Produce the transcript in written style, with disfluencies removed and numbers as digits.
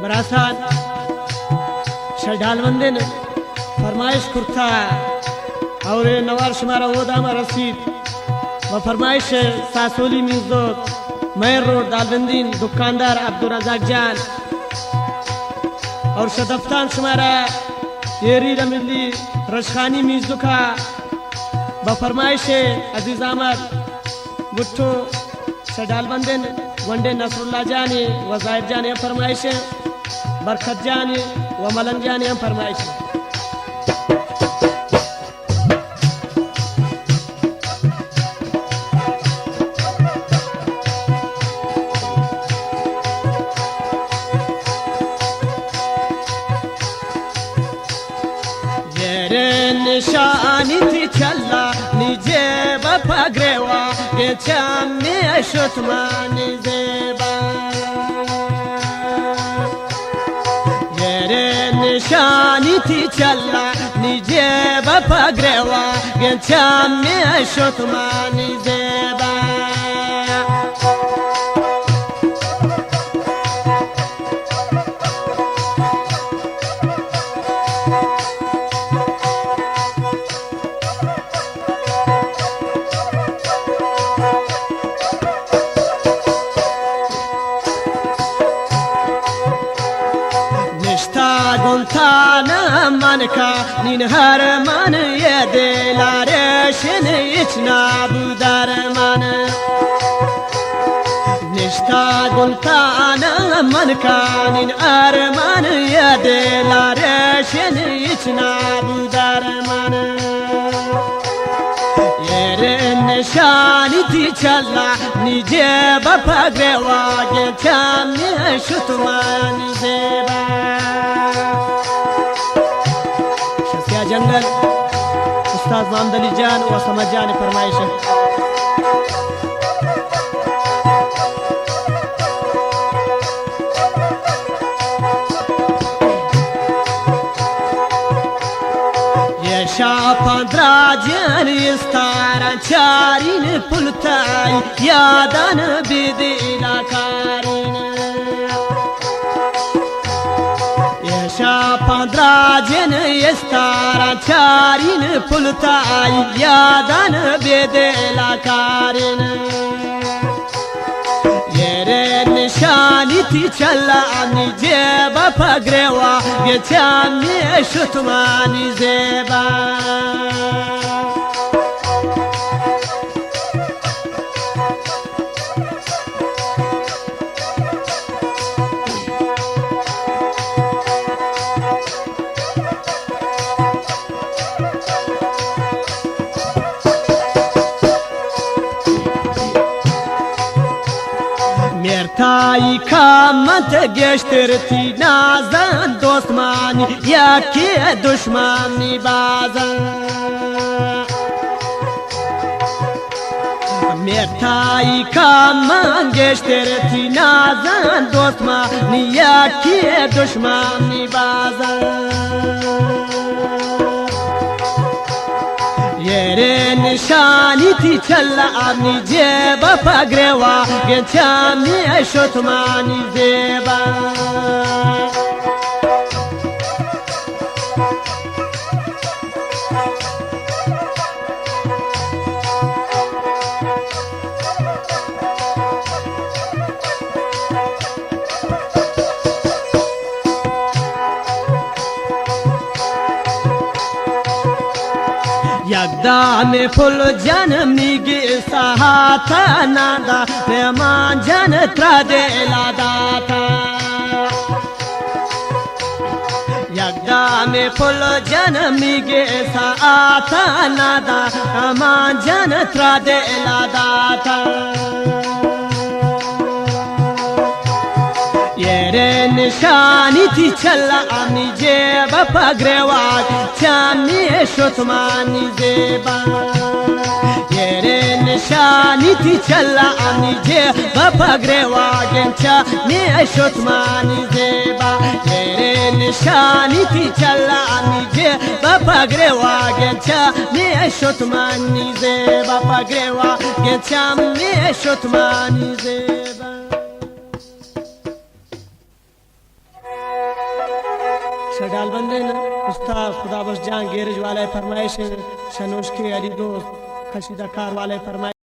बरासान शडालवंदे ने फरमाइश कुर्ता और नवार शुमारा वोदामा रसीद व फरमाइश सासोली म्यूजिक मैर रोड दालबंदीन दुकानदार अब्दुल जान और शदफ्तान शुमारा येरी रमिली रशखानी म्यूजिका व फरमाइश अजीज अहमद गुट्टो शडालबंदन वनडे नसरुल्ला जानी व जाहिर जानी फरमाइश बरकत जानी व मलन जानी फरमाइश निशानी थी चला निजे बपग्रेवा के चामे शुतमानी जेबा ये निशानी थी चला निजे बपग्रेवा के चामे शुतमानी जेबा गुंथाना मनका निनहर मन ये दिलारेशन इचना बुदार मन निष्ठा गुंथाना मनका निनहर मन ये दिलारेशन इचना बुदार मन ये निशानी थी चला निजे बपग्रेवा के चामे शुतमानी जेबा जंगल उस्ताद मोहम्मद अली जान व समझ जान फरमाइश ये शापंद्रा जन इस्तारा चारिन पुलताई यादन बिदिला कारिन शापंद्रा जन इस्तारा चारिन पुलताई यादन बेदेला कारिन ये निशानी थी चला निजे बपग्रेवा ये चामे शुतमानी जेबा मेरताई खामत गेश्तर थी नाजन दोस्मानी या के दुश्मनी बाजन मेरताई खामत गेश्तर थी नाजन दोस्मानी या के दुश्मनी बाजन ये निशानी थी चला निजे बपग्रेवा के चामे शुतमानी जेबा यगदा में फुल जन्म निगे सहाता नादा प्रेमान जन त्रदेला दाता यगदा में फुल जन्म निगे सहाता नादा प्रेमान जन त्रदेला दाता ये निशानी थी चला आनी जेब पगरेवाग चामी शोतमानी जेबा येरे निशानी थी चला आनी जेब पगरेवाग चामी शोतमानी जेबा येरे निशानी थी चला आनी जेब पगरेवाग चामी शोतमानी जेबा पगरेवाग चामी शोतमानी जेबा डाल बंदे न उस्ताद खुदा बस जान गैरेज वाले फरमाइश शनोश के अली दोस्त खशीदा कार वाले फरमाइश